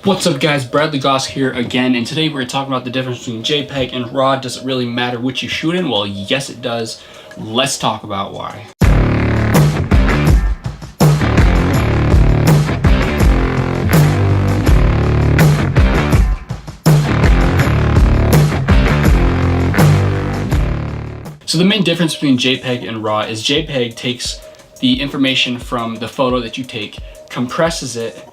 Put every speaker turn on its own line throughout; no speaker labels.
What's up guys, Bradley Goss here again, and today we're talking about the difference between JPEG and RAW. Does it really matter which you shoot in? Well, yes it does. Let's talk about why. So the main difference between JPEG and RAW is JPEG takes the information from the photo that you take, compresses it,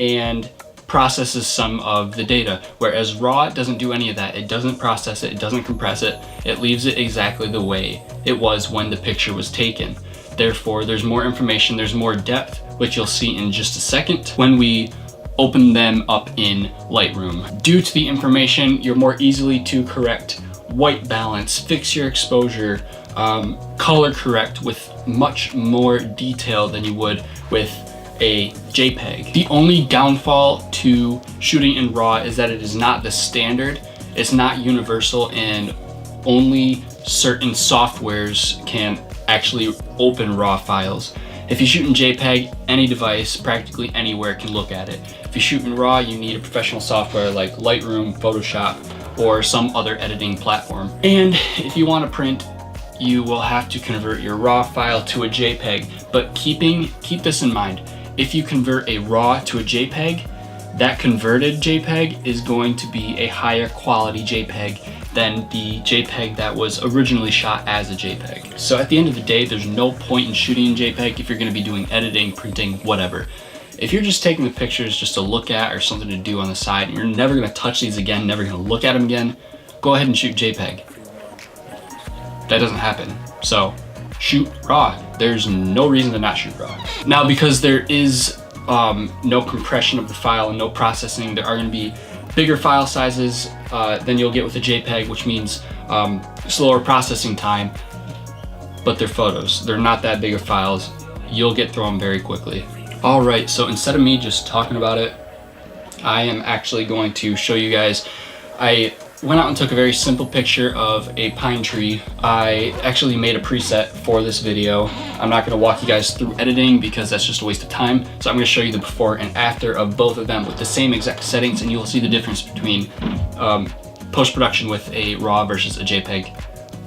and processes some of the data, whereas RAW doesn't do any of that. It doesn't process it, it doesn't compress it, it leaves it exactly the way it was when the picture was taken. Therefore, there's more information, there's more depth, which you'll see in just a second when we open them up in Lightroom. Due to the information, you're more easily to correct white balance, fix your exposure, color correct with much more detail than you would with a JPEG. The only downfall to shooting in RAW is that it is not the standard, it's not universal, and only certain softwares can actually open RAW files. If you shoot in JPEG, any device, practically anywhere can look at it. If you shoot in RAW, you need a professional software like Lightroom, Photoshop, or some other editing platform. And if you want to print, you will have to convert your RAW file to a JPEG, but keep this in mind. If you convert a RAW to a JPEG, that converted JPEG is going to be a higher quality JPEG than the JPEG that was originally shot as a JPEG. So at the end of the day, there's no point in shooting in JPEG if you're going to be doing editing, printing, whatever. If you're just taking the pictures just to look at or something to do on the side, and you're never going to touch these again, never going to look at them again, go ahead and shoot JPEG. That doesn't happen. So shoot RAW. There's no reason to not shoot RAW. Now, because there is no compression of the file and no processing, there are going to be bigger file sizes than you'll get with a JPEG, which means slower processing time, but they're photos. They're not that big of files. You'll get through them very quickly. All right, so instead of me just talking about it, I am actually going to show you guys. I went out and took a very simple picture of a pine tree. I actually made a preset for this video. I'm not going to walk you guys through editing because that's just a waste of time. So I'm going to show you the before and after of both of them with the same exact settings, and you'll see the difference between post-production with a RAW versus a JPEG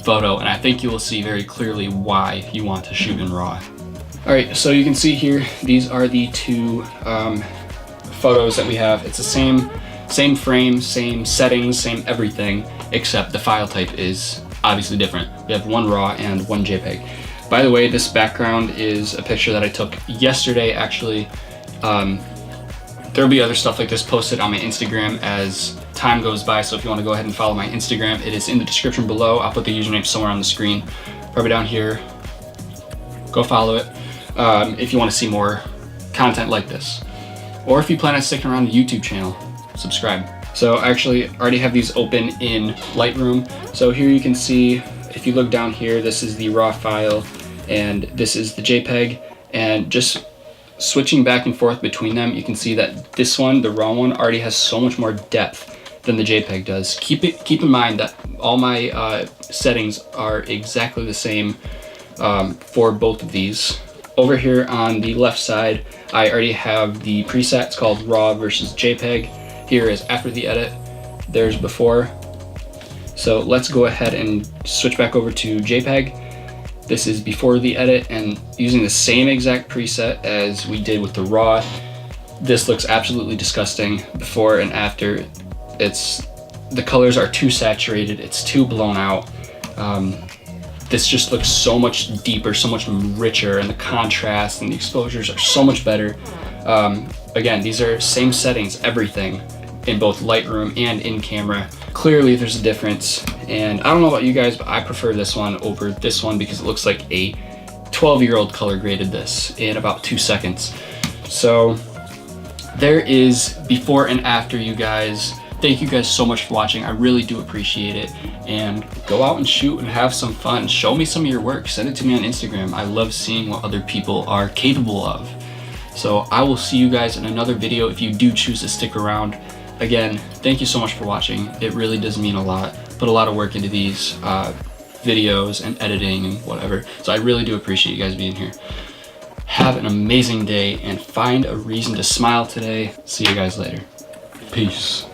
photo. And I think you will see very clearly why you want to shoot in RAW. All right, so you can see here, these are the two photos that we have. It's the same frame, same settings, same everything, except the file type is obviously different. We have one RAW and one JPEG. By the way, this background is a picture that I took yesterday, actually. There'll be other stuff like this posted on my Instagram as time goes by, so if you want to go ahead and follow my Instagram, it is in the description below. I'll put the username somewhere on the screen, probably down here. Go follow it if you want to see more content like this. Or if you plan on sticking around the YouTube channel, subscribe. So I actually already have these open in Lightroom. So here you can see, if you look down here, this is the RAW file and this is the JPEG, and just switching back and forth between them, you can see that this one, the RAW one, already has so much more depth than the JPEG does. Keep in mind that all my settings are exactly the same for both of these. Over here on the left side, I already have the preset. It's called RAW versus JPEG. Here is after the edit, there's before. So let's go ahead and switch back over to JPEG. This is before the edit, and using the same exact preset as we did with the RAW, this looks absolutely disgusting before and after. The colors are too saturated, it's too blown out. This just looks so much deeper, so much richer, and the contrast and the exposures are so much better. Again, these are same settings, everything, in both Lightroom and in camera. Clearly there's a difference, and I don't know about you guys, but I prefer this one over this one because it looks like a 12-year-old color graded this in about 2 seconds. So there is before and after, you guys. Thank you guys so much for watching. I really do appreciate it. And go out and shoot and have some fun. Show me some of your work. Send it to me on Instagram. I love seeing what other people are capable of. So I will see you guys in another video if you do choose to stick around. Again, thank you so much for watching. It really does mean a lot. Put a lot of work into these videos and editing and whatever. So I really do appreciate you guys being here. Have an amazing day and find a reason to smile today. See you guys later. Peace.